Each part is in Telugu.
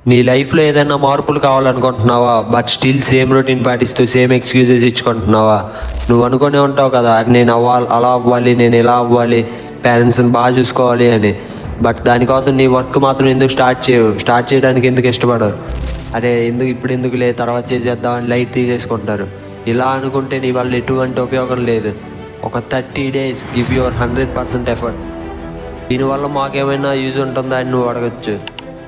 నీ లైఫ్లో ఏదైనా మార్పులు కావాలనుకుంటున్నావా, బట్ స్టిల్ సేమ్ రొటీన్ పాటిస్తూ సేమ్ ఎక్స్క్యూజెస్ ఇచ్చుకుంటున్నావా? నువ్వు అనుకునే ఉంటావు కదా, నేను అలా అవ్వాలి, నేను ఇలా అవ్వాలి, పేరెంట్స్ని బాగా చూసుకోవాలి అని. బట్ దానికోసం నీ వర్క్ మాత్రం ఎందుకు స్టార్ట్ చేయడానికి ఎందుకు ఇష్టపడవు? అరే ఇప్పుడు ఎందుకులే, తర్వాత చేసేద్దామని లైట్ తీసేసుకుంటారు. ఇలా అనుకుంటే నీ వల్ల ఎటువంటి ఉపయోగం లేదు. ఒక 30 days గివ్ యువర్ 100% ఎఫర్ట్. దీనివల్ల మాకేమైనా యూజ్ ఉంటుందా అని నువ్వు అడగచ్చు.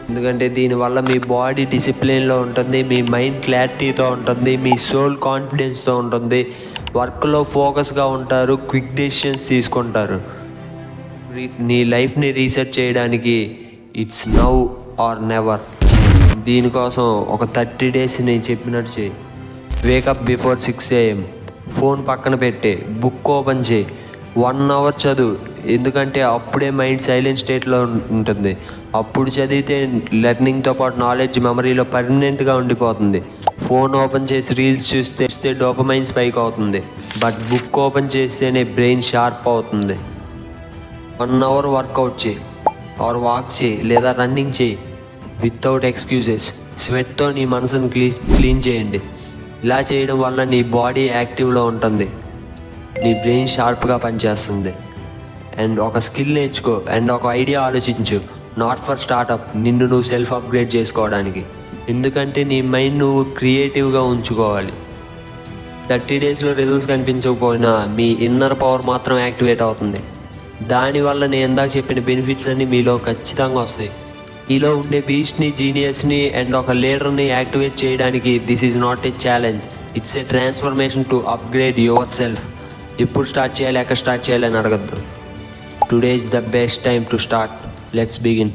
ఎందుకంటే దీనివల్ల మీ బాడీ డిసిప్లిన్లో ఉంటుంది, మీ మైండ్ క్లారిటీతో ఉంటుంది, మీ సోల్ కాన్ఫిడెన్స్తో ఉంటుంది, వర్క్లో ఫోకస్గా ఉంటారు, క్విక్ డెసిషన్స్ తీసుకుంటారు. నీ లైఫ్ని రీసెట్ చేయడానికి ఇట్స్ నౌ ఆర్ నెవర్. దీనికోసం ఒక 30 days నేను చెప్పినట్టు చేయి. వేకప్ బిఫోర్ 6 AM, ఫోన్ పక్కన పెట్టే, బుక్ ఓపెన్ చేయి, 1 hour చదువు. ఎందుకంటే అప్పుడే మైండ్ సైలెంట్ స్టేట్లో ఉంటుంది. అప్పుడు చదివితే లెర్నింగ్తో పాటు నాలెడ్జ్ మెమరీలో పర్మనెంట్గా ఉండిపోతుంది. ఫోన్ ఓపెన్ చేసి రీల్స్ చూస్తే డోపమైన్ స్పైక్ అవుతుంది, బట్ బుక్ ఓపెన్ చేస్తేనే బ్రెయిన్ షార్ప్ అవుతుంది. 1 hour వర్కౌట్ చేయి, ఆర్ వాక్ చేయి, లేదా రన్నింగ్ చేయి వితౌట్ ఎక్స్క్యూజెస్. స్వెట్తో నీ మనసును క్లీన్ చేయండి. ఇలా చేయడం వల్ల నీ బాడీ యాక్టివ్లో ఉంటుంది, నీ బ్రెయిన్ షార్ప్గా పనిచేస్తుంది. అండ్ ఒక స్కిల్ నేర్చుకో, అండ్ ఒక ఐడియా ఆలోచించు. నాట్ ఫర్ స్టార్టప్, నిన్ను నువ్వు సెల్ఫ్ అప్గ్రేడ్ చేసుకోవడానికి. ఎందుకంటే నీ మైండ్ నువ్వు క్రియేటివ్గా ఉంచుకోవాలి. 30 daysలో రిజల్ట్స్ కనిపించకపోయినా మీ ఇన్నర్ పవర్ మాత్రం యాక్టివేట్ అవుతుంది. దానివల్ల నేను ఇందాక చెప్పిన బెనిఫిట్స్ అన్నీ మీలో ఖచ్చితంగా వస్తాయి. మీలో ఉండే బీస్ట్ని, జీనియస్ని అండ్ ఒక లీడర్ని యాక్టివేట్ చేయడానికి this is not a challenge, it's a transformation to upgrade your self. ఎప్పుడు స్టార్ట్ చేయాలి, ఎక్కడ స్టార్ట్ చేయాలి అని అడగద్దు. Today is the best time to start. Let's begin.